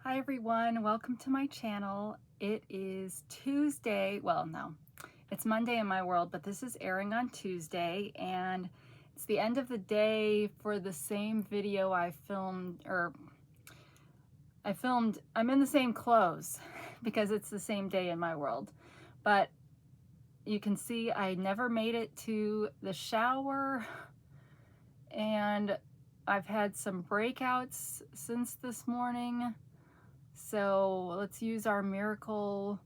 Hi everyone, welcome to my channel. It is Tuesday, well no, it's Monday in my world, but this is airing on Tuesday and it's the end of the day for the same video I'm in the same clothes because it's the same day in my world. But you can see I never made it to the shower and I've had some breakouts since this morning. So let's use our Miracle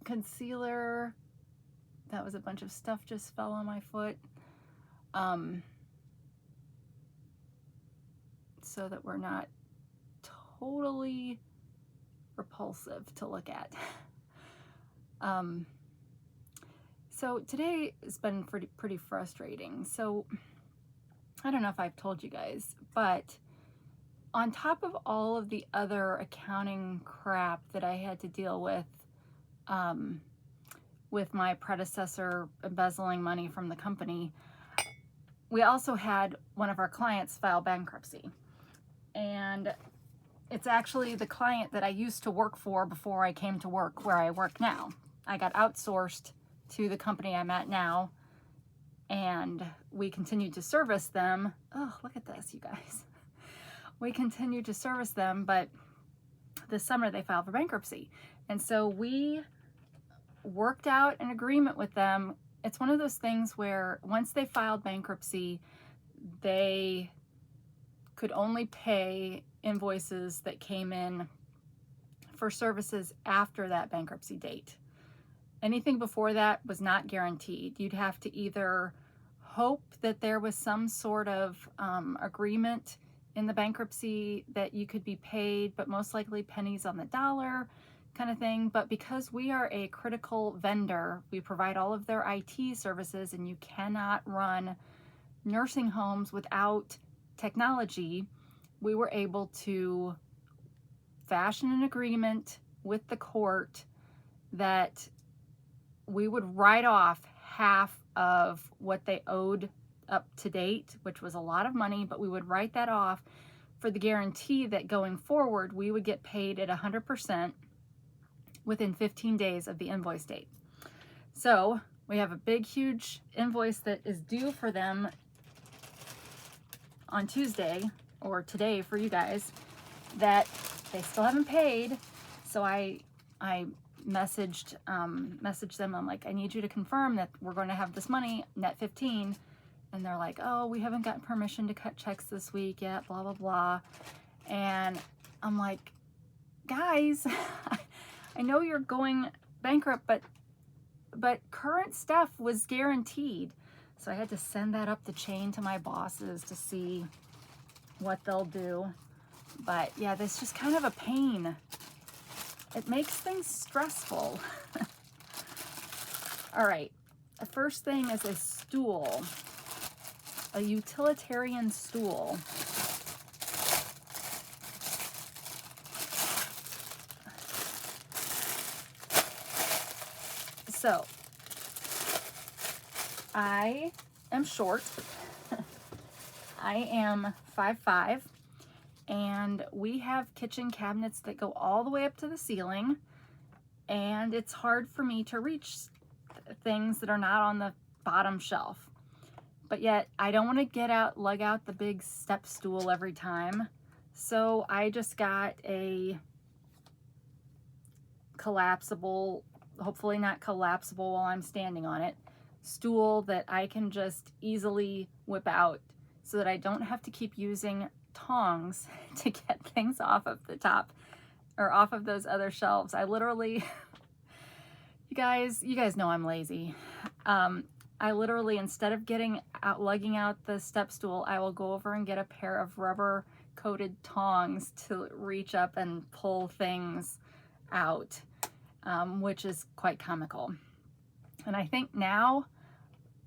concealer. That was a bunch of stuff just fell on my foot. So that we're not totally repulsive to look at. So today has been pretty frustrating. So I don't know if I've told you guys, but on top of all of the other accounting crap that I had to deal with my predecessor embezzling money from the company, we also had one of our clients file bankruptcy. And it's actually the client that I used to work for before I came to work where I work now. I got outsourced to the company I'm at now, and we continued to service them. Oh, look at this, you guys. We continued to service them, but this summer they filed for bankruptcy. And so we worked out an agreement with them. It's one of those things where once they filed bankruptcy, they could only pay invoices that came in for services after that bankruptcy date. Anything before that was not guaranteed. You'd have to either hope that there was some sort of agreement in the bankruptcy that you could be paid, but most likely pennies on the dollar kind of thing. But because we are a critical vendor, we provide all of their IT services, and you cannot run nursing homes without technology, we were able to fashion an agreement with the court that we would write off half of what they owed up to date, which was a lot of money, but we would write that off for the guarantee that going forward, we would get paid at 100% within 15 days of the invoice date. So we have a big, huge invoice that is due for them on Tuesday, or today for you guys, that they still haven't paid. So I messaged them. I'm like, I need you to confirm that we're going to have this money net 15. And they're like, oh, we haven't gotten permission to cut checks this week yet, blah blah blah. And I'm like, guys, I know you're going bankrupt, but current stuff was guaranteed. So I had to send that up the chain to my bosses to see what they'll do. But yeah, this is just kind of a pain. It makes things stressful. All right, the first thing is a stool, a utilitarian stool. So I am short. I am 5'5", and we have kitchen cabinets that go all the way up to the ceiling, and it's hard for me to reach things that are not on the bottom shelf. But yet I don't want to lug out the big step stool every time. So I just got a collapsible, hopefully not collapsible while I'm standing on it, stool that I can just easily whip out so that I don't have to keep using tongs to get things off of the top or off of those other shelves. I literally, you guys know I'm lazy. I literally, instead of lugging out the step stool, I will go over and get a pair of rubber coated tongs to reach up and pull things out, which is quite comical. And I think now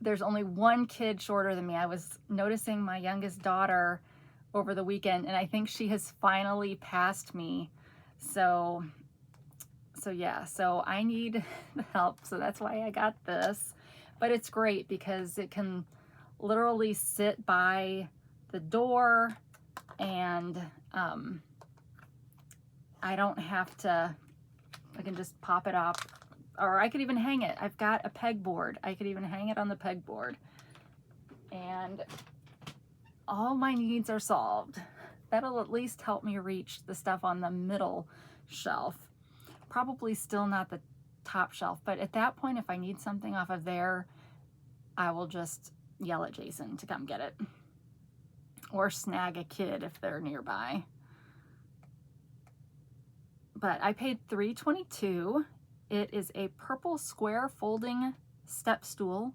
there's only one kid shorter than me. I was noticing my youngest daughter over the weekend, and I think she has finally passed me. So yeah, so I need the help. So that's why I got this. But it's great because it can literally sit by the door, and I don't have to, I can just pop it up, or I could even hang it. I've got a pegboard. I could even hang it on the pegboard. And all my needs are solved. That'll at least help me reach the stuff on the middle shelf. Probably still not the top shelf, but at that point, if I need something off of there, I will just yell at Jason to come get it. Or snag a kid if they're nearby. But I paid $322. It is a purple square folding step stool,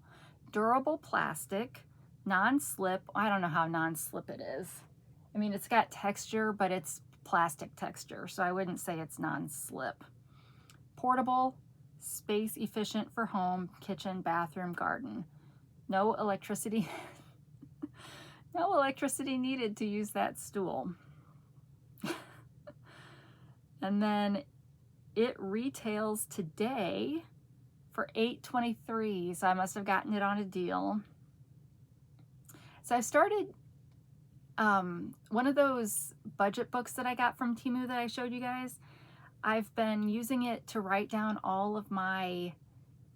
durable plastic, non-slip. I don't know how non-slip it is. I mean, it's got texture, but it's plastic texture, so I wouldn't say it's non-slip. Portable, space efficient for home, kitchen, bathroom, garden. No electricity. No electricity needed to use that stool. And then it retails today for $8.23, so I must have gotten it on a deal. So I've started one of those budget books that I got from Temu that I showed you guys. I've been using it to write down all of my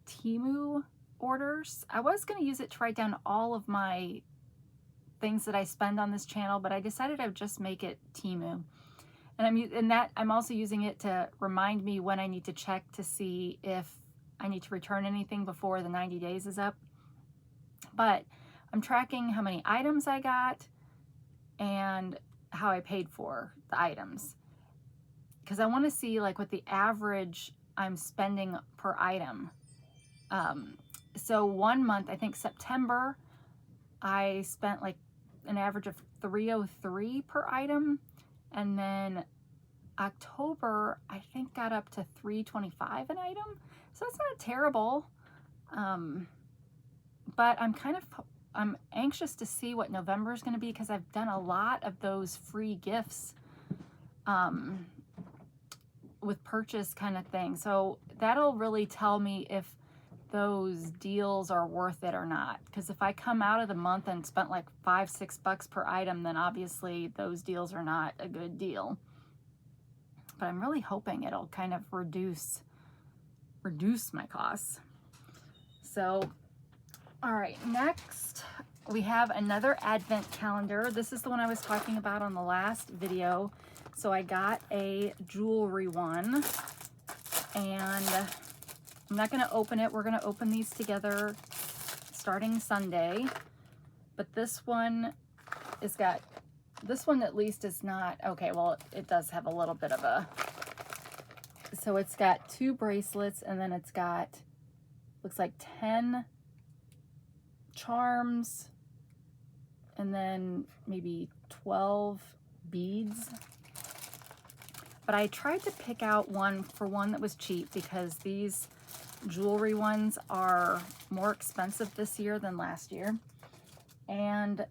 Temu orders. I was going to use it to write down all of my things that I spend on this channel, but I decided I would just make it Temu. And I'm also using it to remind me when I need to check to see if I need to return anything before the 90 days is up. But I'm tracking how many items I got and how I paid for the items, because I want to see like what the average I'm spending per item. So 1 month, I think September, I spent like an average of $303 per item. And then October, I think got up to $325 an item. So that's not terrible. But I'm anxious to see what November is going to be, because I've done a lot of those free gifts with purchase kind of thing. So that'll really tell me if those deals are worth it or not. Because if I come out of the month and spent like $5-6 per item, then obviously those deals are not a good deal. But I'm really hoping it'll kind of reduce my costs. So, all right, next we have another advent calendar. This is the one I was talking about on the last video. So I got a jewelry one, and I'm not going to open it. We're going to open these together starting Sunday. But this one at least is not, okay, well, it does have a little bit of a, so it's got 2 bracelets, and then it's got, looks like 10 charms, and then maybe 12 beads. But I tried to pick out one that was cheap, because these jewelry ones are more expensive this year than last year. And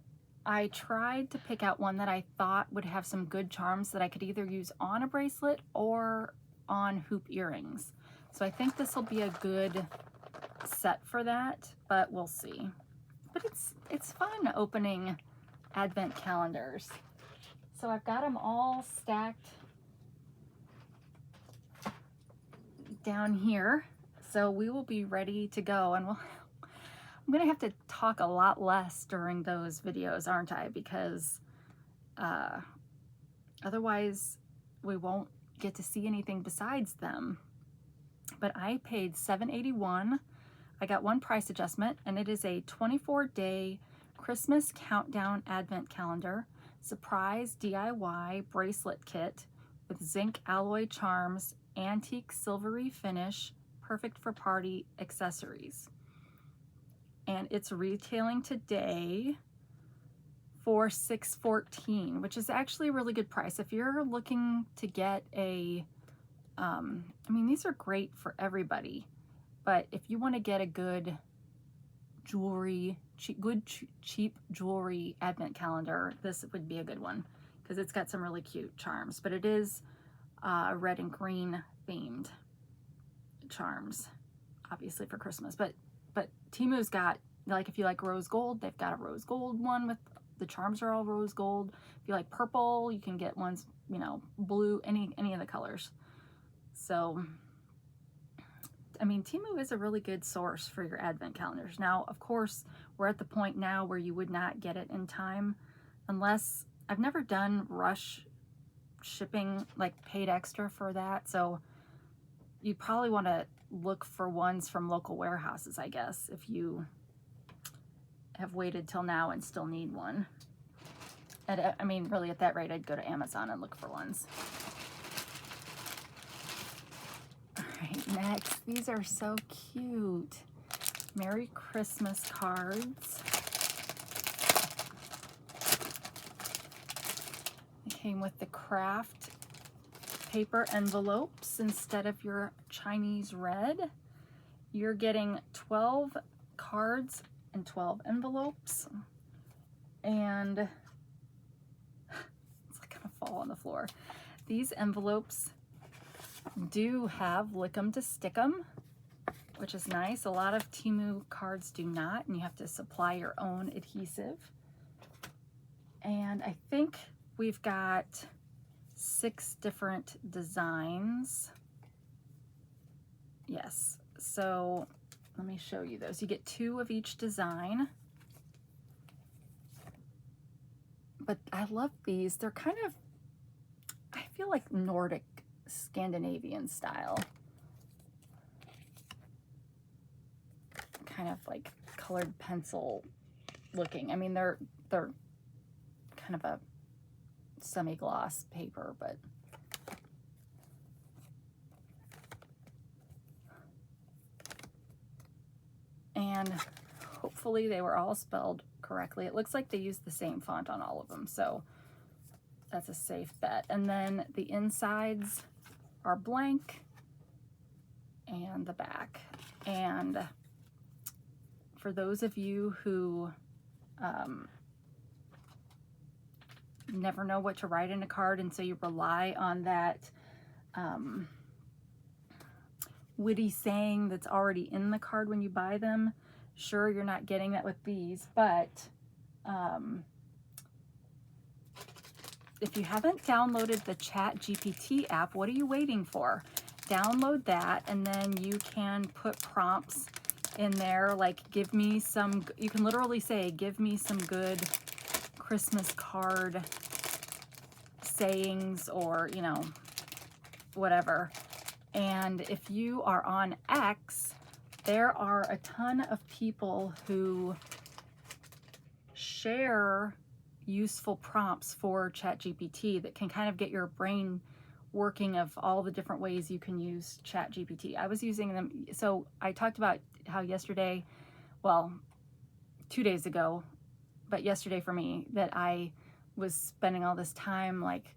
I tried to pick out one that I thought would have some good charms that I could either use on a bracelet or on hoop earrings. So I think this will be a good set for that, but we'll see. But it's fun opening advent calendars. So I've got them all stacked down here. So we will be ready to go, and I'm gonna have to talk a lot less during those videos, aren't I? Because otherwise we won't get to see anything besides them. But I paid $7.81. I got one price adjustment, and it is a 24-day Christmas countdown advent calendar, surprise DIY bracelet kit with zinc alloy charms, antique silvery finish, perfect for party accessories. And it's retailing today for $6.14, which is actually a really good price. If you're looking to get a, I mean, these are great for everybody, but if you want to get a good jewelry, cheap jewelry advent calendar, this would be a good one, because it's got some really cute charms. But it is red and green themed charms, obviously for Christmas. But Temu's got, like, if you like rose gold, they've got a rose gold one with the charms are all rose gold. If you like purple, you can get ones, you know, blue, any of the colors. So, I mean, Temu is a really good source for your advent calendars. Now, of course, we're at the point now where you would not get it in time unless, I've never done rush shipping, like paid extra for that. So you probably want to look for ones from local warehouses, I guess, if you have waited till now and still need one. I mean, really at that rate, I'd go to Amazon and look for ones. Next, these are so cute. Merry Christmas cards. They came with the craft paper envelopes instead of your Chinese red. You're getting 12 cards and 12 envelopes. And it's gonna fall on the floor. These envelopes do have lick 'em to stick 'em, which is nice. A lot of Temu cards do not, and you have to supply your own adhesive. And I think we've got 6 different designs. Yes, so let me show you those. You get 2 of each design. But I love these. They're kind of, I feel like Nordic Scandinavian style. Kind of like colored pencil looking. I mean, they're kind of a semi-gloss paper, but and hopefully they were all spelled correctly. It looks like they used the same font on all of them, so that's a safe bet. And then the insides are blank and the back. And for those of you who never know what to write in a card, and so you rely on that witty saying that's already in the card when you buy them, sure, you're not getting that with these, but if you haven't downloaded the ChatGPT app, what are you waiting for? Download that, and then you can put prompts in there like, give me some, you can literally say, give me some good Christmas card sayings, or, you know, whatever. And if you are on X, there are a ton of people who share useful prompts for ChatGPT that can kind of get your brain working of all the different ways you can use ChatGPT. I was using them. So I talked about how yesterday, well, 2 days ago, but yesterday for me, that I was spending all this time like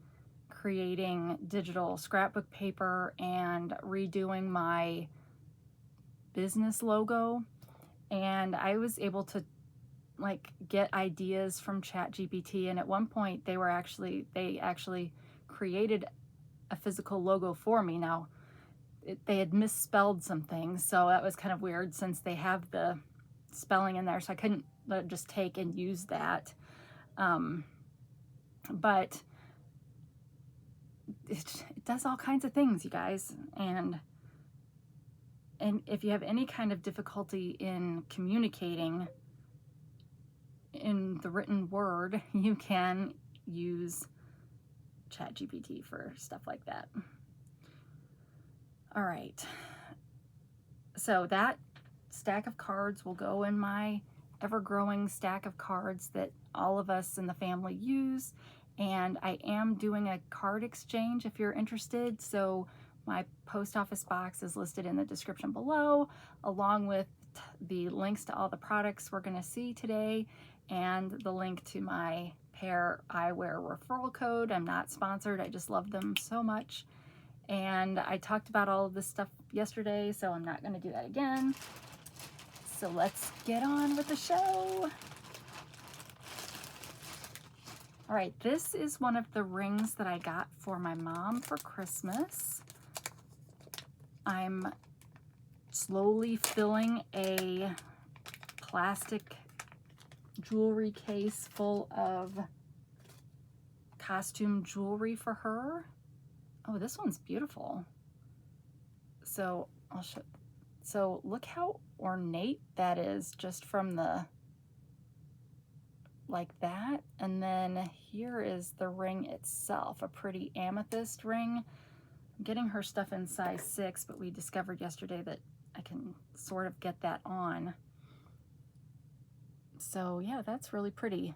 creating digital scrapbook paper and redoing my business logo. And I was able to like get ideas from ChatGPT, and at one point they actually created a physical logo for me. Now they had misspelled some things, so that was kind of weird since they have the spelling in there, so I couldn't just take and use that. But it does all kinds of things, you guys, and if you have any kind of difficulty in communicating in the written word, you can use ChatGPT for stuff like that. All right, so that stack of cards will go in my ever-growing stack of cards that all of us in the family use, and I am doing a card exchange if you're interested. So my post office box is listed in the description below, along with the links to all the products we're going to see today, and the link to my pair eyewear referral code. I'm not sponsored, I just love them so much. And I talked about all of this stuff yesterday, so I'm not going to do that again. So let's get on with the show. All right, this is one of the rings that I got for my mom for Christmas. I'm slowly filling a plastic jewelry case full of costume jewelry for her. Oh, this one's beautiful. So I'll show. So look how ornate that is just from the, like that. And then here is the ring itself, a pretty amethyst ring. I'm getting her stuff in size 6, but we discovered yesterday that I can sort of get that on. So yeah, that's really pretty.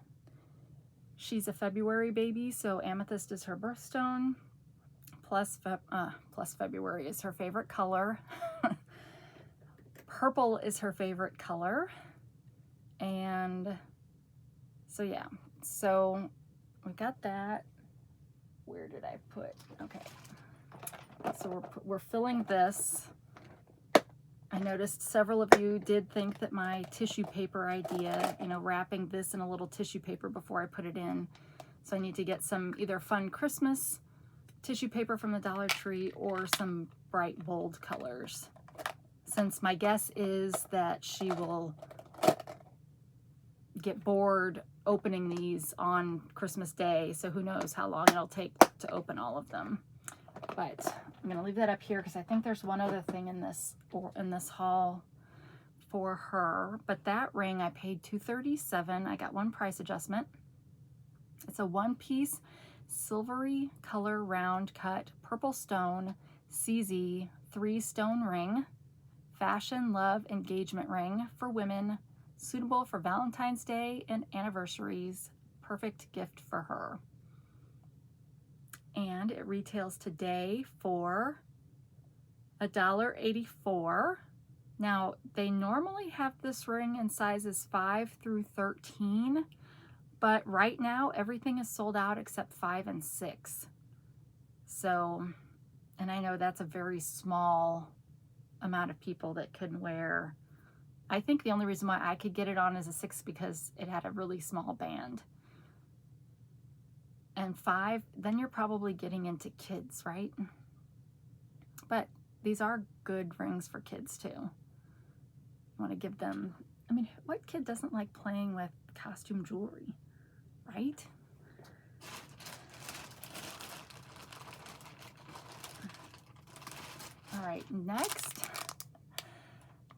She's a February baby, so amethyst is her birthstone, plus February is her favorite color. Purple is her favorite color. And so yeah, so we got that. Where did I put? Okay, so we're filling this. I noticed several of you did think that my tissue paper idea, you know, wrapping this in a little tissue paper before I put it in. So I need to get some either fun Christmas tissue paper from the Dollar Tree or some bright, bold colors. Since my guess is that she will get bored opening these on Christmas Day, so who knows how long it'll take to open all of them. But I'm gonna leave that up here because I think there's one other thing in this haul for her. But that ring I paid $237. I got one price adjustment. It's a one-piece silvery color round cut purple stone CZ 3-stone ring, fashion love engagement ring for women, suitable for Valentine's Day and anniversaries. Perfect gift for her. And it retails today for $1.84. Now, they normally have this ring in sizes 5 through 13, but right now everything is sold out except 5 and 6. So, and I know that's a very small amount of people that can wear. I think the only reason why I could get it on is a 6 because it had a really small band. And 5, then you're probably getting into kids, right? But these are good rings for kids too. You want to give them, I mean, what kid doesn't like playing with costume jewelry, right? All right, next.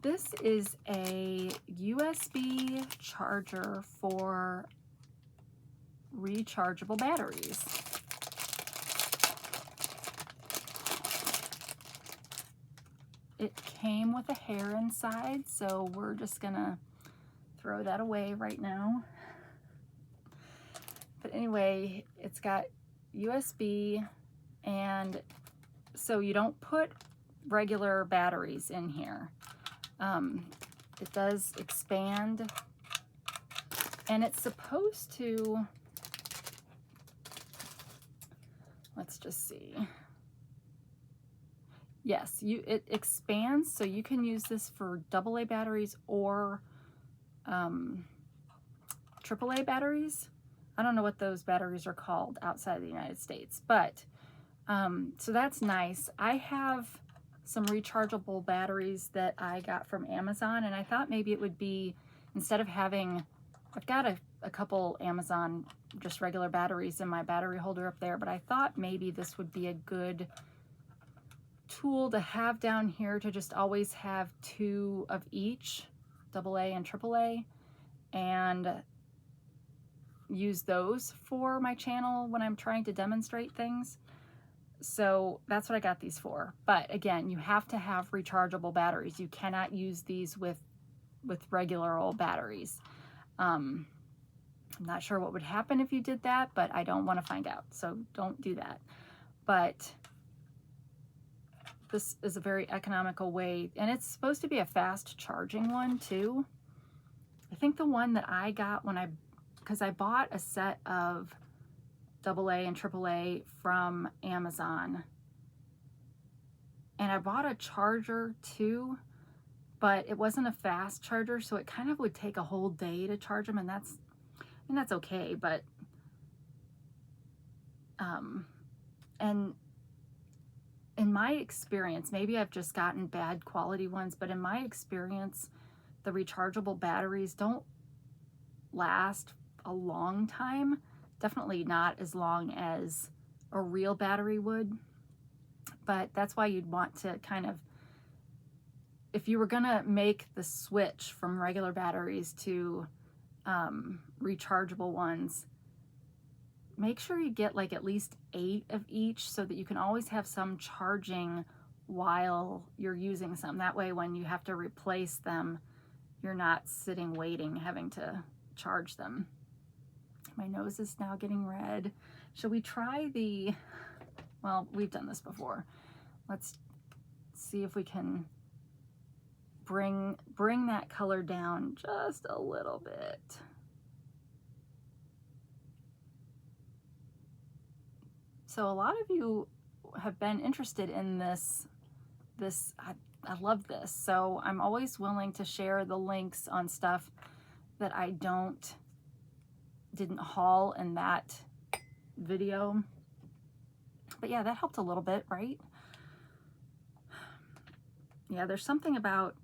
This is a USB charger for rechargeable batteries. It came with a hair inside, so we're just gonna throw that away right now. But anyway, it's got USB, and so you don't put regular batteries in here. It does expand, and it's supposed to, let's just see. Yes, it expands, so you can use this for AA batteries or AAA batteries. I don't know what those batteries are called outside of the United States, but so that's nice. I have some rechargeable batteries that I got from Amazon, and I thought maybe it would be, instead of having, I've got a couple Amazon just regular batteries in my battery holder up there, but I thought maybe this would be a good tool to have down here to just always have 2 of each, AA and AAA, and use those for my channel when I'm trying to demonstrate things. So that's what I got these for. But again, you have to have rechargeable batteries. You cannot use these with regular old batteries. I'm not sure what would happen if you did that, but I don't want to find out, so don't do that. But this is a very economical way, and it's supposed to be a fast charging one too. I think the one that I got because I bought a set of AA and AAA from Amazon, and I bought a charger too, but it wasn't a fast charger, so it kind of would take a whole day to charge them, and that's okay, but and in my experience, maybe I've just gotten bad quality ones, but in my experience, the rechargeable batteries don't last a long time. Definitely not as long as a real battery would, but that's why you'd want to kind of, if you were gonna make the switch from regular batteries to rechargeable ones, make sure you get like at least 8 of each so that you can always have some charging while you're using some. That way when you have to replace them, you're not sitting waiting, having to charge them. My nose is now getting red. Shall we try the, well, we've done this before. Let's see if we can bring that color down just a little bit. So a lot of you have been interested in this. I love this. So I'm always willing to share the links on stuff that I didn't haul in that video. But yeah, that helped a little bit, right? Yeah, there's something about,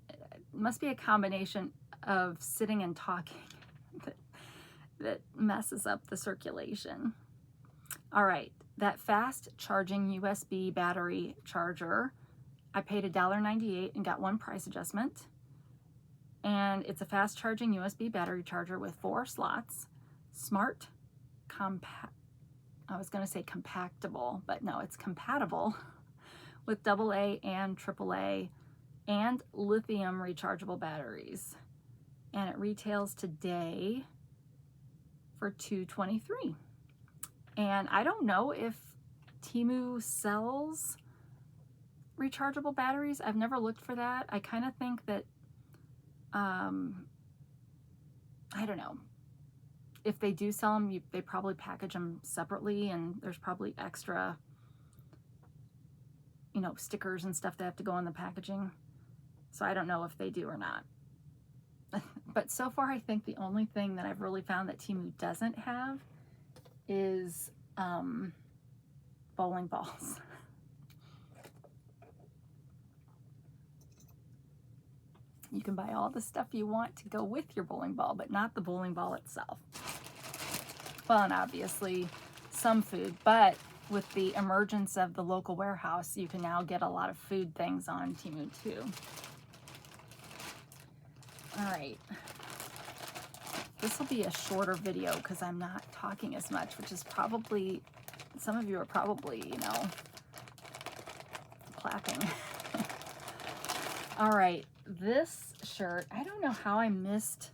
it must be a combination of sitting and talking that messes up the circulation. All right, that fast charging USB battery charger, I paid $1.98 and got 1 price adjustment. And it's a fast charging USB battery charger with 4 slots, smart, I was gonna say compactable, but no, it's compatible with AA and AAA and lithium rechargeable batteries. And it retails today for $223. And I don't know if Temu sells rechargeable batteries. I've never looked for that. I kind of think that, I don't know. If they do sell them, they probably package them separately, and there's probably extra, you know, stickers and stuff that have to go on the packaging. So I don't know if they do or not. But so far, I think the only thing that I've really found that Temu doesn't have is bowling balls. You can buy all the stuff you want to go with your bowling ball, but not the bowling ball itself. Well, and obviously some food, but with the emergence of the local warehouse, you can now get a lot of food things on Temu too. All right. This will be a shorter video because I'm not talking as much, which is probably, some of you are probably, you know, clapping. All right, this shirt, I don't know how I missed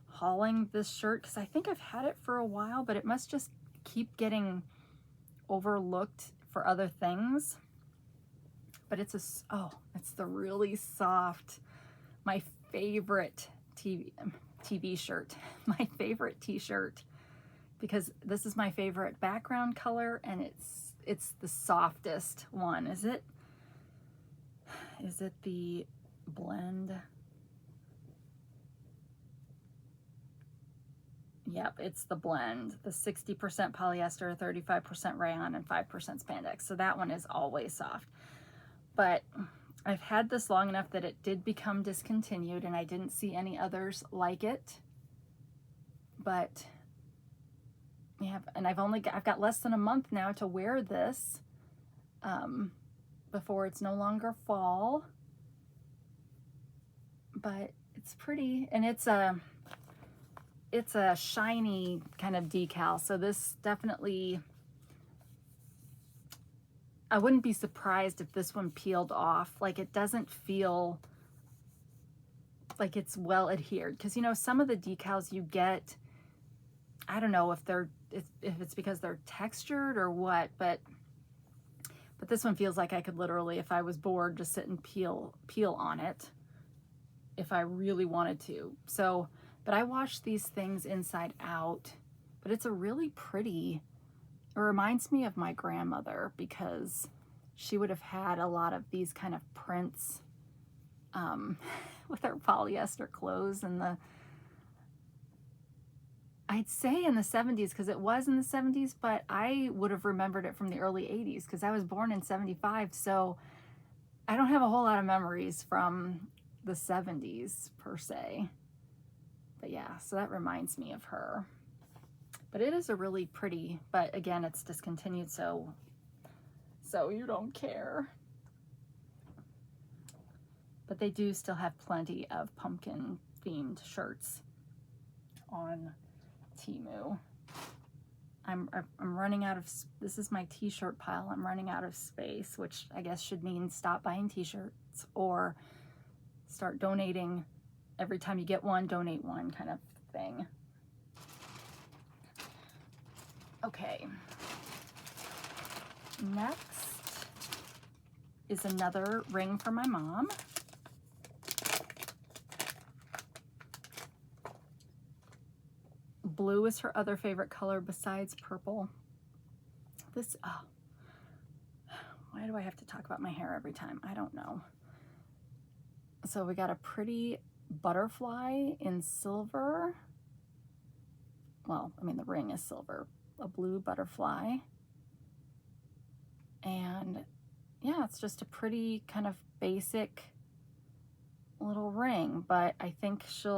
hauling this shirt because I think I've had it for a while, but it must just keep getting overlooked for other things. But it's it's the really soft, my favorite TV shirt, my favorite t-shirt, because this is my favorite background color and it's the softest one. Is it the blend? Yep, it's the blend, the 60% polyester, 35% rayon, and 5% spandex. So that one is always soft. But I've had this long enough that it did become discontinued and I didn't see any others like it. But yeah, and I've got less than a month now to wear this before it's no longer fall. But it's pretty, and it's a shiny kind of decal. So this definitely, I wouldn't be surprised if this one peeled off. Like, it doesn't feel like it's well adhered, because you know some of the decals you get, I don't know if it's because they're textured or what, but this one feels like I could literally, if I was bored, just sit and peel on it if I really wanted to. So, but I wash these things inside out, but it's a really pretty, it reminds me of my grandmother because she would have had a lot of these kind of prints with her polyester clothes in the, I'd say in the 70s, because it was in the 70s, but I would have remembered it from the early 80s because I was born in 75. So I don't have a whole lot of memories from the 70s per se. But yeah, so that reminds me of her. But it is a really pretty, but again, it's discontinued, so you don't care. But they do still have plenty of pumpkin themed shirts on Temu. I'm running out of, this is my t-shirt pile. I'm running out of space, which I guess should mean stop buying t-shirts or start donating. Every time you get one, donate one kind of thing. Okay. Next is another ring for my mom. Blue is her other favorite color besides purple. This, oh, why do I have to talk about my hair every time? I don't know. So we got a pretty butterfly in silver. Well, I mean, the ring is silver, a blue butterfly. And yeah, it's just a pretty kind of basic little ring, but I think she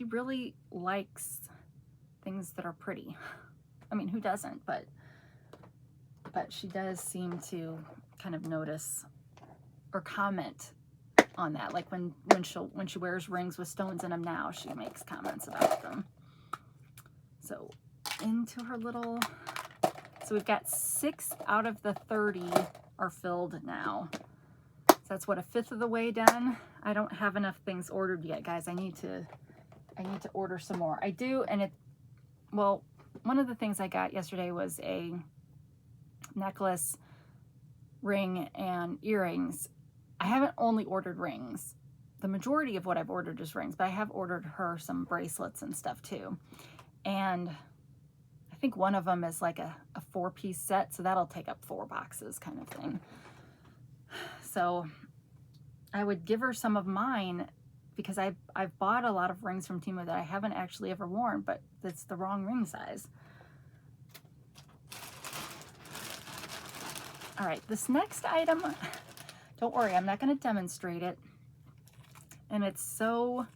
really likes things that are pretty. I mean, who doesn't? But she does seem to kind of notice or comment on that. Like when she wears rings with stones in them now, she makes comments about them. So into her little, so we've got 6 out of the 30 are filled now. So that's what, a 1/5 of the way done. I don't have enough things ordered yet, guys. I need to order some more. I do, and well, one of the things I got yesterday was a necklace, ring, and earrings. I haven't only ordered rings. The majority of what I've ordered is rings, but I have ordered her some bracelets and stuff too. And I think one of them is like a 4-piece set, so that'll take up 4 boxes kind of thing. So I would give her some of mine because I've bought a lot of rings from Temu that I haven't actually ever worn, but it's the wrong ring size. All right, this next item, don't worry, I'm not going to demonstrate it. And it's so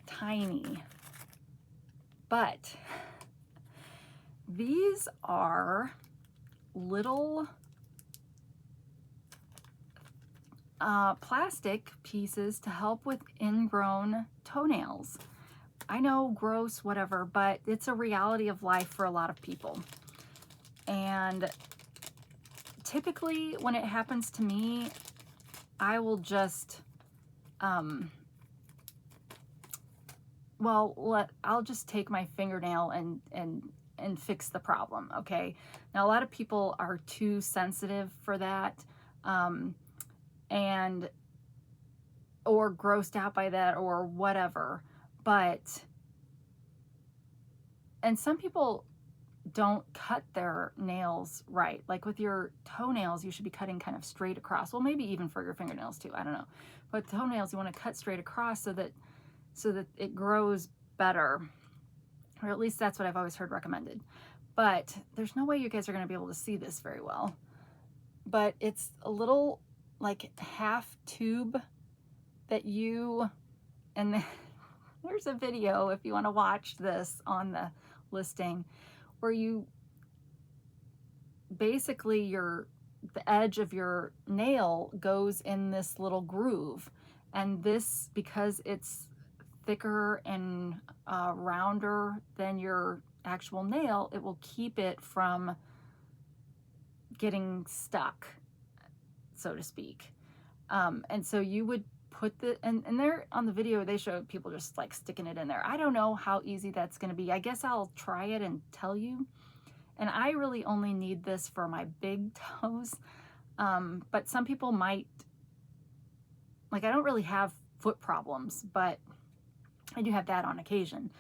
tiny. But these are little plastic pieces to help with ingrown toenails. I know, gross, whatever, but it's a reality of life for a lot of people. And typically when it happens to me, I will just, I'll just take my fingernail and fix the problem, okay? Now, a lot of people are too sensitive for that, or grossed out by that or whatever, and some people don't cut their nails right. Like with your toenails, you should be cutting kind of straight across. Well, maybe even for your fingernails too, I don't know. But toenails, you want to cut straight across so that it grows better. Or at least that's what I've always heard recommended. But there's no way you guys are going to be able to see this very well. But it's a little like half tube that and there's a video if you want to watch this on the listing, where you basically the edge of your nail goes in this little groove, and this, because it's thicker and rounder than your actual nail, it will keep it from getting stuck, so to speak. And so you would put and there on the video, they show people just like sticking it in there. I don't know how easy that's going to be. I guess I'll try it and tell you. And I really only need this for my big toes. But some people might, like, I don't really have foot problems, but I do have that on occasion.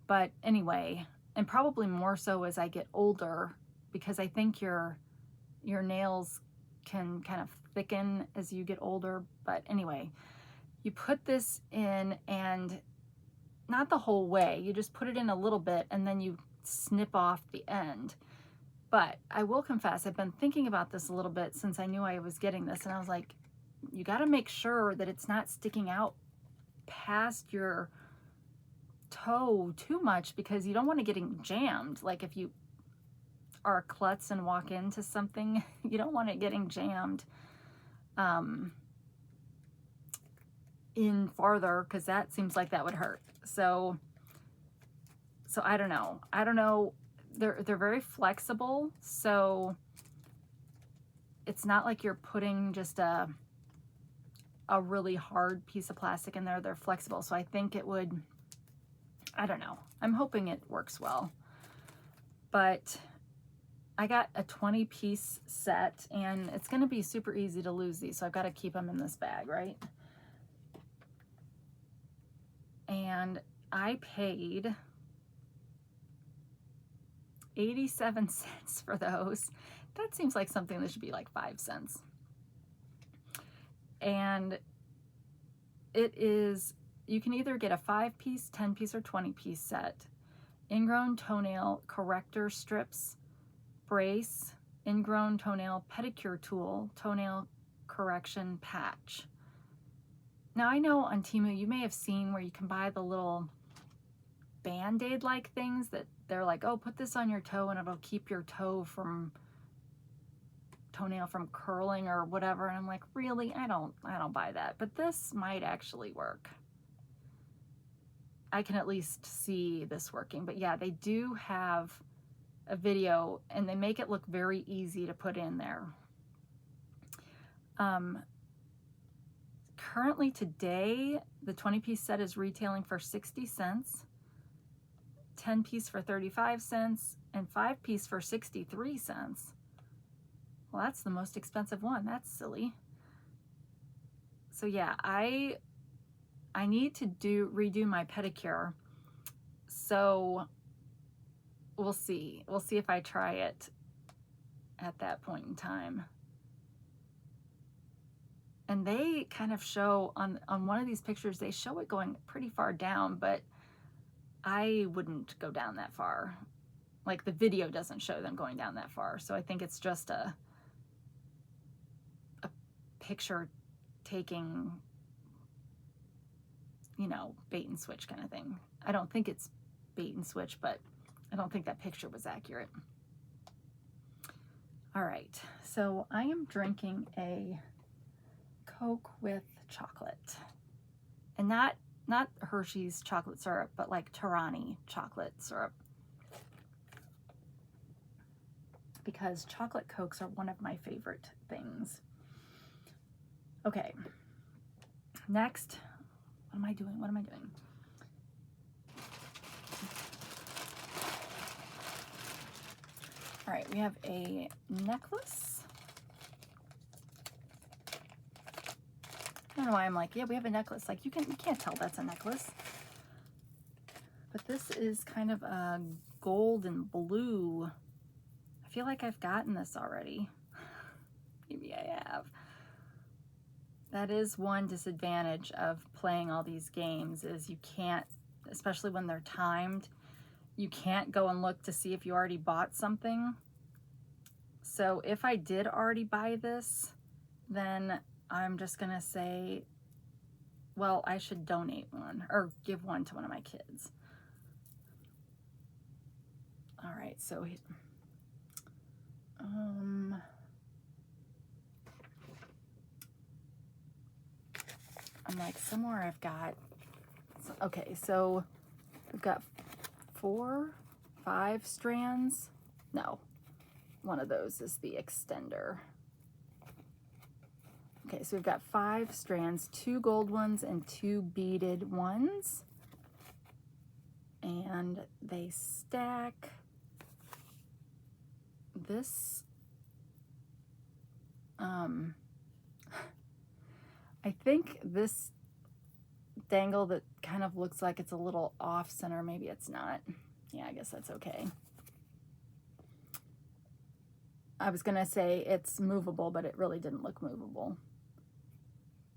But anyway, and probably more so as I get older, because I think your nails can kind of thicken as you get older. But anyway, you put this in, and not the whole way, you just put it in a little bit and then you snip off the end. But I will confess, I've been thinking about this a little bit since I knew I was getting this, and I was like, you got to make sure that it's not sticking out past your toe too much because you don't want it getting jammed. Like if you are a klutz and walk into something, you don't want it getting jammed in farther, because that seems like that would hurt. So I don't know. I don't know. They're very flexible, so it's not like you're putting just a really hard piece of plastic in there. They're flexible, so I think it would, I don't know. I'm hoping it works well. But I got a 20-piece set, and it's going to be super easy to lose these, so I've got to keep them in this bag, right? And I paid 87 cents for those. That seems like something that should be like 5 cents. And it is, you can either get a 5-piece, 10-piece, or 20-piece set. Ingrown toenail corrector strips, brace, ingrown toenail pedicure tool, toenail correction patch. Now I know on Temu you may have seen where you can buy the little Band-Aid like things that they're like, oh, put this on your toe and it'll keep your toenail from curling or whatever. And I'm like, really? I don't buy that. But this might actually work. I can at least see this working. But yeah, they do have a video and they make it look very easy to put in there. Currently today, the 20-piece set is retailing for 60 cents, 10-piece for 35 cents, and 5-piece for 63 cents. Well, that's the most expensive one. That's silly. So yeah, I need to redo my pedicure. So we'll see. We'll see if I try it at that point in time. And they kind of show on one of these pictures, they show it going pretty far down, but I wouldn't go down that far. Like the video doesn't show them going down that far. So I think it's just a picture taking, you know, bait and switch kind of thing. I don't think it's bait and switch, but I don't think that picture was accurate. All right, so I am drinking a Coke with chocolate, and not Hershey's chocolate syrup, but like Torani chocolate syrup, because chocolate Cokes are one of my favorite things. Okay, next, what am I doing? All right, we have a necklace. I don't know why I'm like, yeah, we have a necklace. Like you can't tell that's a necklace. But this is kind of a gold and blue. I feel like I've gotten this already. Maybe I have. That is one disadvantage of playing all these games, is you can't, especially when they're timed, you can't go and look to see if you already bought something. So if I did already buy this, then I'm just gonna say, well, I should donate one or give one to one of my kids. All right, so I'm like, somewhere I've got, okay, so we've got 4, 5 strands. No, one of those is the extender. Okay, so we've got 5 strands, 2 gold ones and 2 beaded ones. And they stack. This, I think this dangle that kind of looks like it's a little off center, maybe it's not. Yeah, I guess that's okay. I was gonna say it's movable, but it really didn't look movable.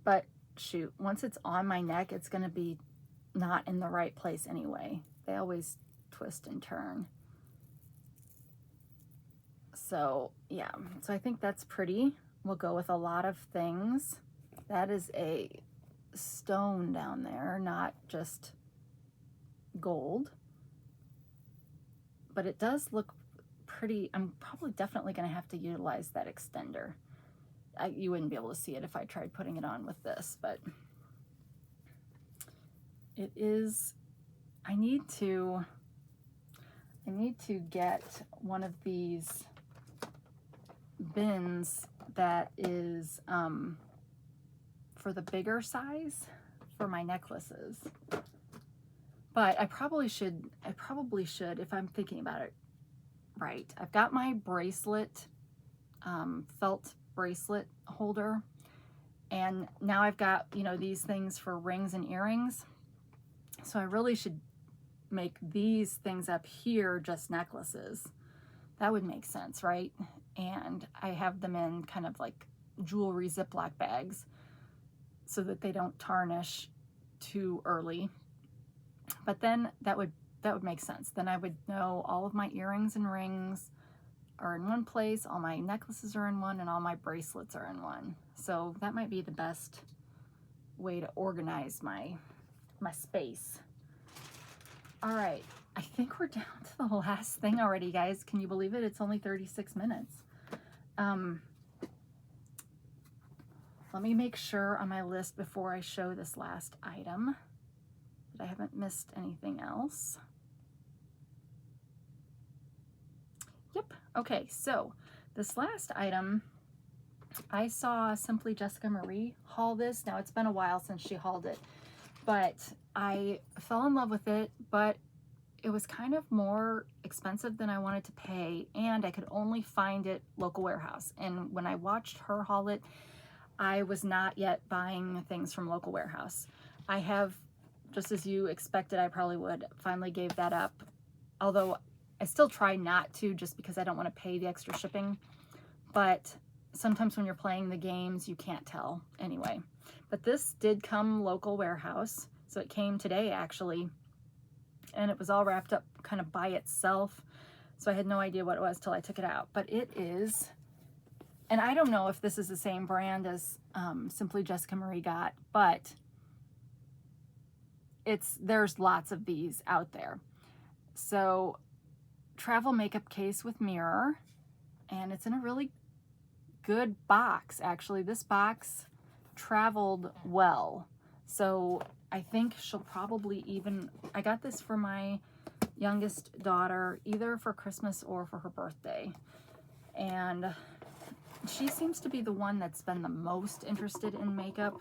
But shoot, once it's on my neck, it's gonna be not in the right place anyway. They always twist and turn. So yeah, so I think that's pretty. We'll go with a lot of things. That is a stone down there, not just gold. But it does look pretty. I'm probably definitely going to have to utilize that extender. You wouldn't be able to see it if I tried putting it on with this, but it is, I need to get one of these bins that is for the bigger size for my necklaces. But I probably should, if I'm thinking about it right. I've got my bracelet, felt bracelet holder, and now I've got, you know, these things for rings and earrings. So I really should make these things up here just necklaces. That would make sense, right? And I have them in kind of like jewelry Ziploc bags so that they don't tarnish too early. But then that would make sense. Then I would know all of my earrings and rings are in one place, all my necklaces are in one, and all my bracelets are in one. So that might be the best way to organize my space. All right, I think we're down to the last thing already, guys. Can you believe it? It's only 36 minutes. Let me make sure on my list before I show this last item that I haven't missed anything else. Yep. Okay, so this last item, I saw Simply Jessica Marie haul this. Now, it's been a while since she hauled it, but I fell in love with it, but it was kind of more expensive than I wanted to pay, and I could only find it local warehouse. And when I watched her haul it, I was not yet buying things from local warehouse. I have, just as you expected I probably would, finally gave that up. Although I still try not to, just because I don't want to pay the extra shipping. But sometimes when you're playing the games, you can't tell anyway. But this did come local warehouse. So it came today actually. And it was all wrapped up kind of by itself. So I had no idea what it was till I took it out. But it is, and I don't know if this is the same brand as Simply Jessica Marie got, but there's lots of these out there. So travel makeup case with mirror, and it's in a really good box. Actually, this box traveled well. So I think she'll probably even, I got this for my youngest daughter, either for Christmas or for her birthday. And she seems to be the one that's been the most interested in makeup.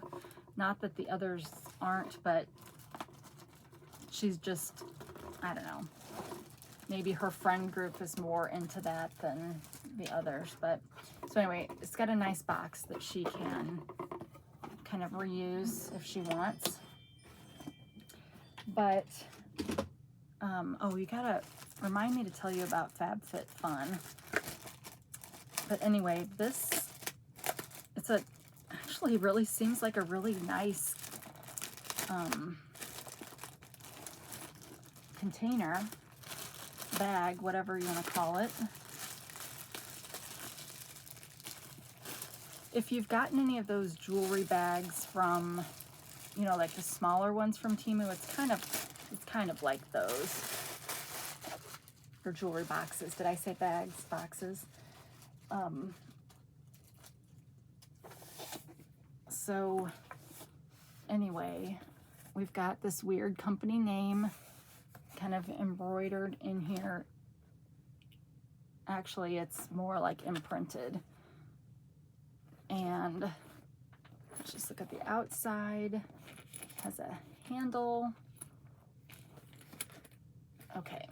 Not that the others aren't, but she's just, I don't know. Maybe her friend group is more into that than the others. But so anyway, it's got a nice box that she can kind of reuse if she wants. But oh, you gotta remind me to tell you about FabFitFun. But anyway, this, actually really seems like a really nice container, bag, whatever you want to call it. If you've gotten any of those jewelry bags from, you know, like the smaller ones from Temu, it's kind of like those. Or jewelry boxes. Did I say bags? Boxes. So anyway, we've got this weird company name kind of embroidered in here. Actually, it's more like imprinted. And let's just look at the outside. Has a handle. Okay.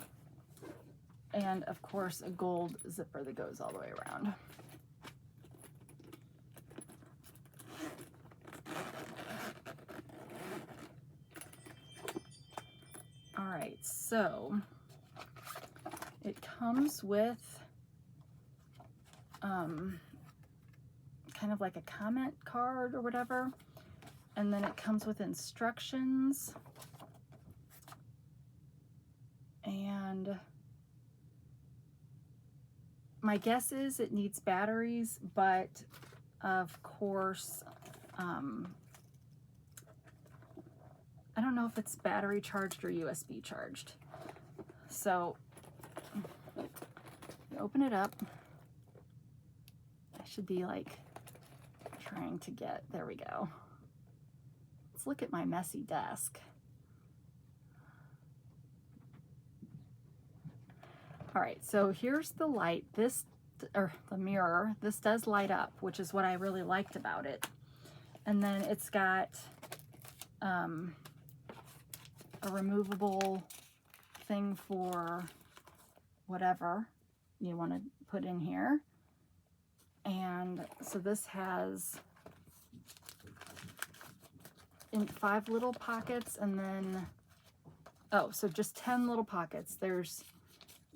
And of course, a gold zipper that goes all the way around. All right, so it comes with kind of like a comment card or whatever, and then it comes with instructions, and my guess is it needs batteries, but of course I don't know if it's battery charged or USB charged. So you open it up. I should be like trying to get, there we go. Let's look at my messy desk. All right, so here's the light. This, or the mirror, this does light up, which is what I really liked about it. And then it's got a removable thing for whatever you want to put in here. And so this has 5 little pockets, and then, oh, so just 10 little pockets. There's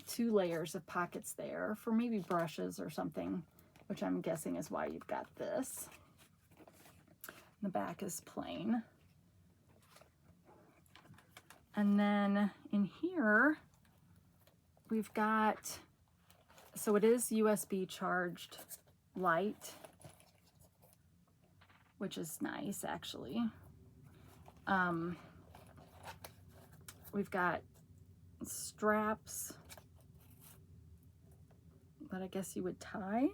2 layers of pockets there for maybe brushes or something, which I'm guessing is why you've got this. The back is plain. And then in here, we've got, so it is USB charged light, which is nice actually. We've got straps that I guess you would tie.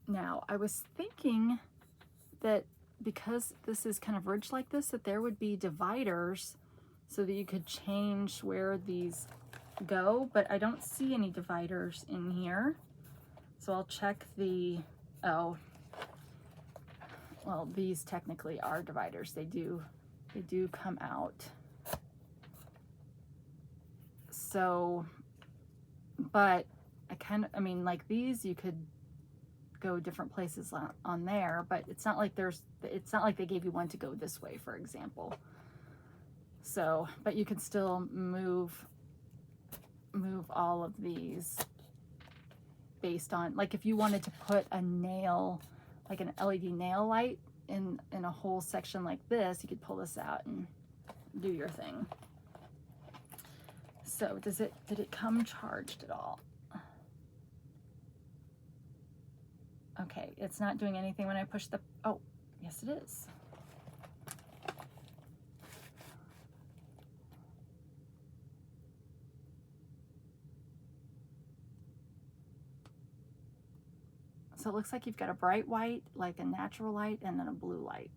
Now, I was thinking that because this is kind of ridged like this, that there would be dividers so that you could change where these go, but I don't see any dividers in here. So I'll check the, oh, well, these technically are dividers. They do come out. So, but I mean, like these, you could go different places on there, but it's not like they gave you one to go this way, for example. So, but you can still move all of these based on, like if you wanted to put a nail, like an LED nail light in a whole section like this, you could pull this out and do your thing. So did it come charged at all? Okay, it's not doing anything when I push the, oh, yes it is. So it looks like you've got a bright white, like a natural light, and then a blue light.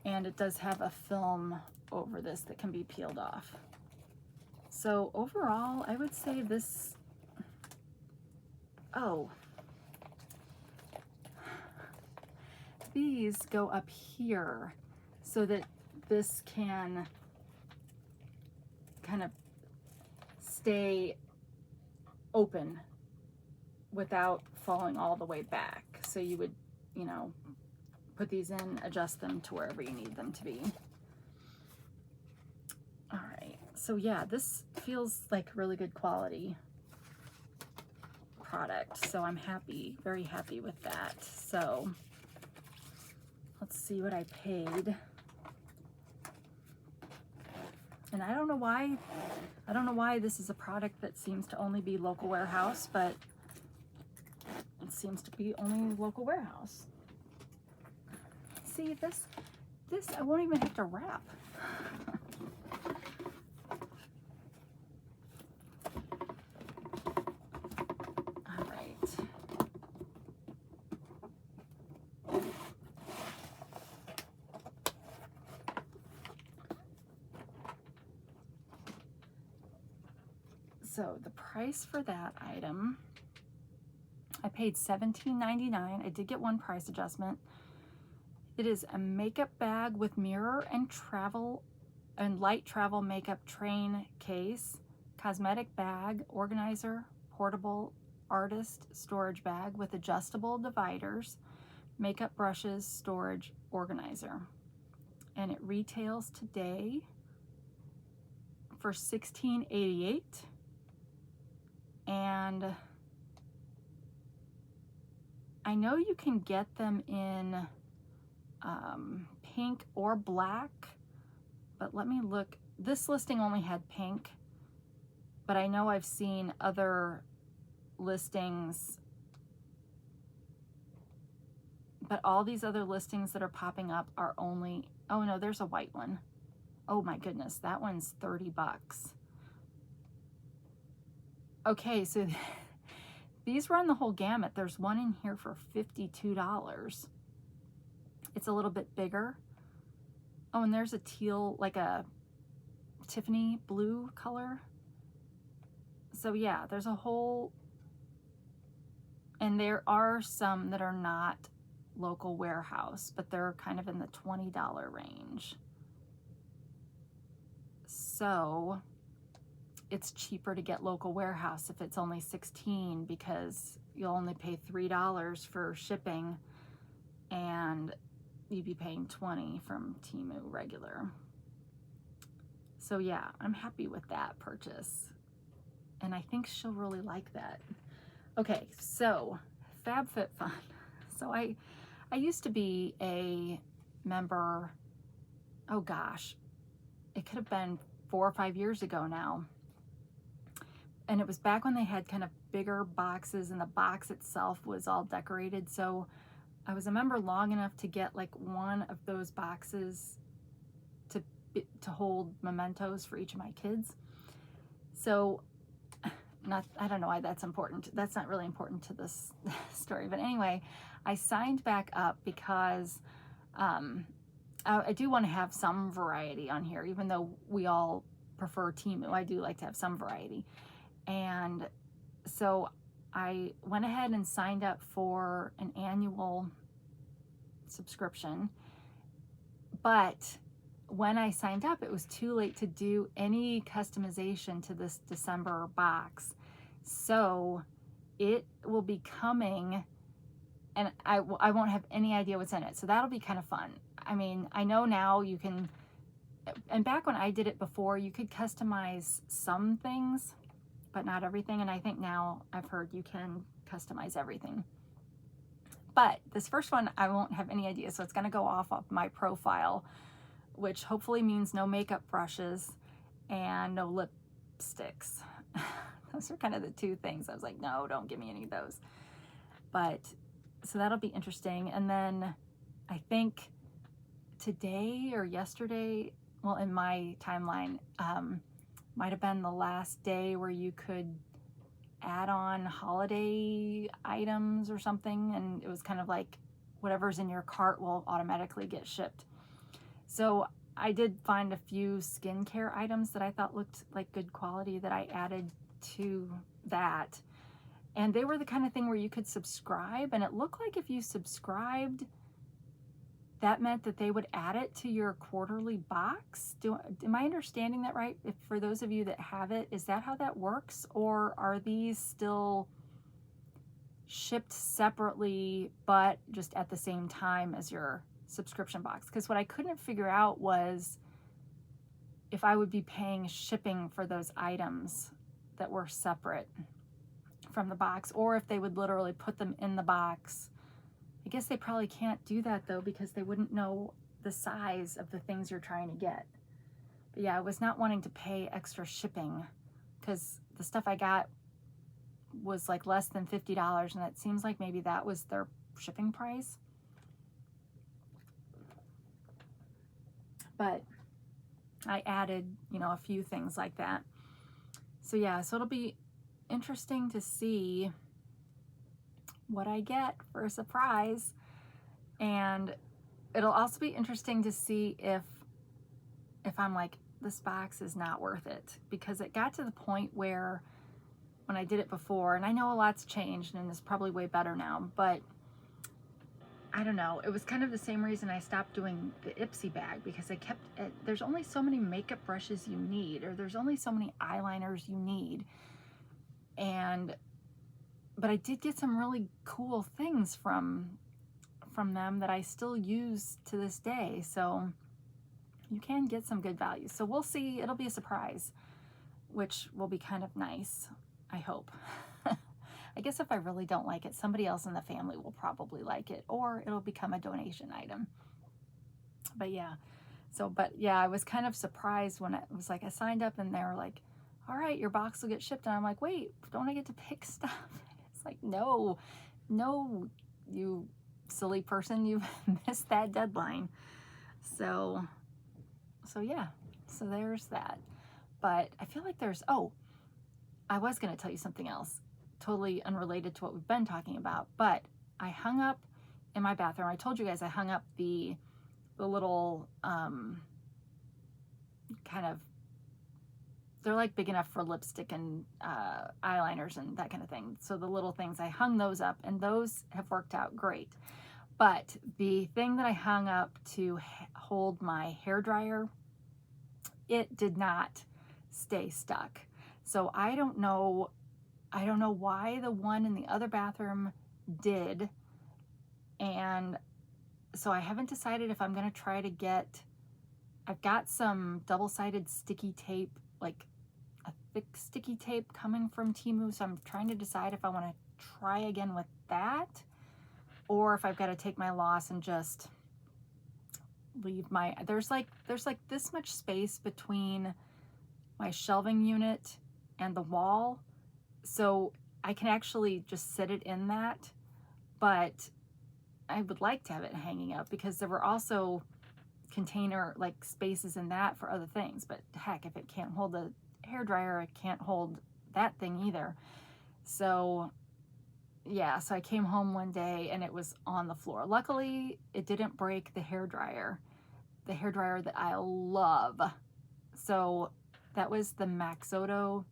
And it does have a film over this that can be peeled off. So overall, I would say this, oh, these go up here so that this can kind of stay open without falling all the way back. So you would, you know, put these in, adjust them to wherever you need them to be. All right, so yeah, this feels like really good quality product. So I'm happy, very happy with that. So let's see what I paid. And I don't know why this is a product that seems to only be local warehouse, but it seems to be only local warehouse. See, this I won't even have to wrap. All right. So the price for that item, I paid $17.99. I did get one price adjustment. It is a makeup bag with mirror and light travel makeup train case, cosmetic bag, organizer, portable artist storage bag with adjustable dividers, makeup brushes, storage, organizer. And it retails today for $16.88. And I know you can get them in pink or black, but let me look. This listing only had pink, but I know I've seen other listings, but but all these other listings that are popping up are only, oh no, there's a white one. Oh my goodness, that one's 30 bucks. Okay, so these run the whole gamut. There's one in here for $52. It's a little bit bigger. Oh, and there's a teal, like a Tiffany blue color. So yeah, there's a whole, and there are some that are not local warehouse, but they're kind of in the $20 range. So it's cheaper to get local warehouse if it's only $16, because you'll only pay $3 for shipping and you'd be paying $20 from Temu regular. So yeah, I'm happy with that purchase. And I think she'll really like that. Okay, so FabFitFun. So I used to be a member, oh gosh, it could have been 4 or 5 years ago now. And it was back when they had kind of bigger boxes and the box itself was all decorated. So I was a member long enough to get like one of those boxes to hold mementos for each of my kids. So I don't know why that's important. That's not really important to this story. But anyway, I signed back up because I do want to have some variety on here, even though we all prefer Temu. I do like to have some variety. And so I went ahead and signed up for an annual subscription. But when I signed up, it was too late to do any customization to this December box. So it will be coming, and I won't have any idea what's in it. So that'll be kind of fun. I mean, I know now you can, and back when I did it before, you could customize some things, but not everything. And I think now I've heard you can customize everything. But this first one, I won't have any idea. So it's going to go off of my profile, which hopefully means no makeup brushes and no lipsticks. Those are kind of the two things. I was like, no, don't give me any of those. But so that'll be interesting. And then I think today or yesterday, well, in my timeline, might have been the last day where you could add on holiday items or something. And it was kind of like whatever's in your cart will automatically get shipped. So I did find a few skincare items that I thought looked like good quality that I added to that. And they were the kind of thing where you could subscribe, and it looked like if you subscribed, that meant that they would add it to your quarterly box. Am I understanding that right? If for those of you that have it, is that how that works? Or are these still shipped separately, but just at the same time as your subscription box? Because what I couldn't figure out was if I would be paying shipping for those items that were separate from the box, or if they would literally put them in the box. I guess they probably can't do that though, because they wouldn't know the size of the things you're trying to get. But yeah, I was not wanting to pay extra shipping because the stuff I got was like less than $50, and it seems like maybe that was their shipping price. But I added, you know, a few things like that. So yeah, so it'll be interesting to see what I get for a surprise. And it'll also be interesting to see if I'm like, this box is not worth it, because it got to the point where when I did it before, and I know a lot's changed and it's probably way better now, but I don't know, it was kind of the same reason I stopped doing the Ipsy bag, because I kept it, there's only so many makeup brushes you need, or there's only so many eyeliners you need. But I did get some really cool things from them that I still use to this day. So you can get some good value. So we'll see. It'll be a surprise, which will be kind of nice, I hope. I guess if I really don't like it, somebody else in the family will probably like it, or it'll become a donation item. But yeah, I was kind of surprised when it was like I signed up and they were like, all right, your box will get shipped. And I'm like, wait, don't I get to pick stuff? It's like, no, you silly person, you've missed that deadline. So yeah, so there's that. But I feel like there's, oh, I was going to tell you something else, totally unrelated to what we've been talking about, but I hung up in my bathroom. I told you guys I hung up the little, kind of, they're like big enough for lipstick and eyeliners and that kind of thing. So the little things, I hung those up, and those have worked out great. But the thing that I hung up to hold my hair dryer, it did not stay stuck. So I don't know why the one in the other bathroom did. And so I haven't decided if I'm going to try to get, I've got some double-sided sticky tape, like a thick sticky tape coming from Temu. So I'm trying to decide if I want to try again with that, or if I've got to take my loss and just leave my, there's like this much space between my shelving unit and the wall, so I can actually just sit it in that. But I would like to have it hanging up, because there were also container like spaces in that for other things. But heck, if it can't hold the hair dryer, it can't hold that thing either. So yeah, so I came home one day and it was on the floor. Luckily, it didn't break the hair dryer that I love. So that was the Maxoto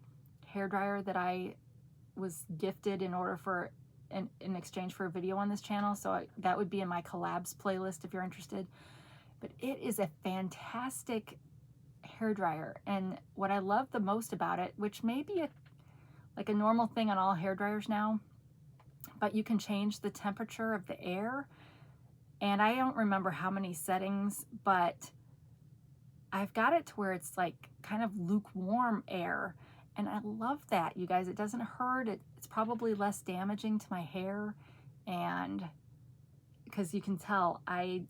hair dryer that I was gifted in order for, in exchange for a video on this channel. So that would be in my collabs playlist if you're interested. But it is a fantastic hair dryer. And what I love the most about it, which may be like a normal thing on all hair dryers now, but you can change the temperature of the air. And I don't remember how many settings, but I've got it to where it's like kind of lukewarm air. And I love that, you guys. It doesn't hurt. It's probably less damaging to my hair. And because you can tell I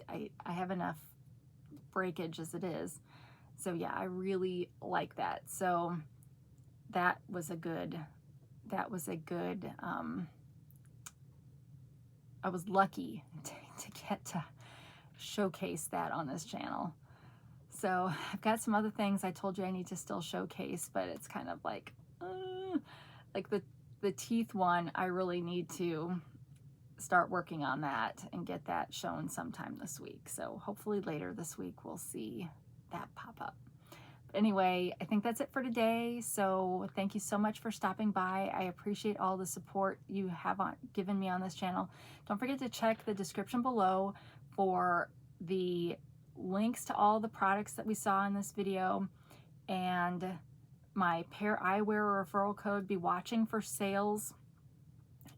have enough breakage as it is. So yeah, I really like that. So that was a good, I was lucky to get to showcase that on this channel. So I've got some other things I told you I need to still showcase, but it's kind of like the teeth one, I really need to start working on that and get that shown sometime this week. So hopefully later this week we'll see that pop up. But anyway, I think that's it for today. So thank you so much for stopping by. I appreciate all the support you have given me on this channel. Don't forget to check the description below for the links to all the products that we saw in this video, and my pair eyewear referral code. Be watching for sales.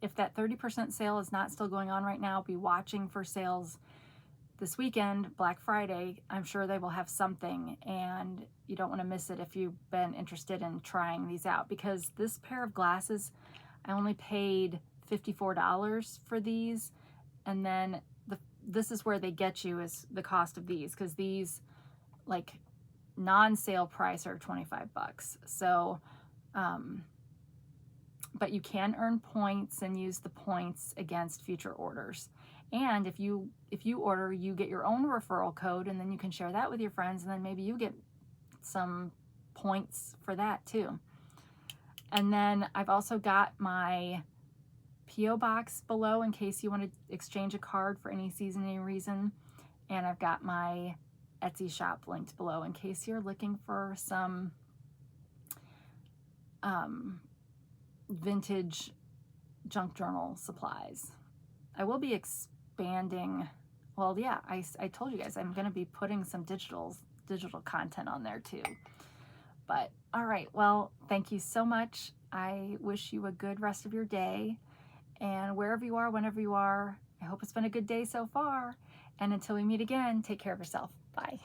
If that 30% sale is not still going on right now, be watching for sales this weekend, Black Friday. I'm sure they will have something, and you don't want to miss it if you've been interested in trying these out, because this pair of glasses, I only paid $54 for these, and then this is where they get you, is the cost of these, because these like non-sale price are 25 bucks. So but you can earn points and use the points against future orders. And if you order, you get your own referral code, and then you can share that with your friends, and then maybe you get some points for that too. And then I've also got my P.O. box below in case you want to exchange a card for any seasoning reason. And I've got my Etsy shop linked below in case you're looking for some vintage junk journal supplies. I will be expanding. Well, yeah, I told you guys I'm going to be putting some digital content on there too. But all right, well, thank you so much. I wish you a good rest of your day. And wherever you are, whenever you are, I hope it's been a good day so far. And until we meet again, take care of yourself. Bye.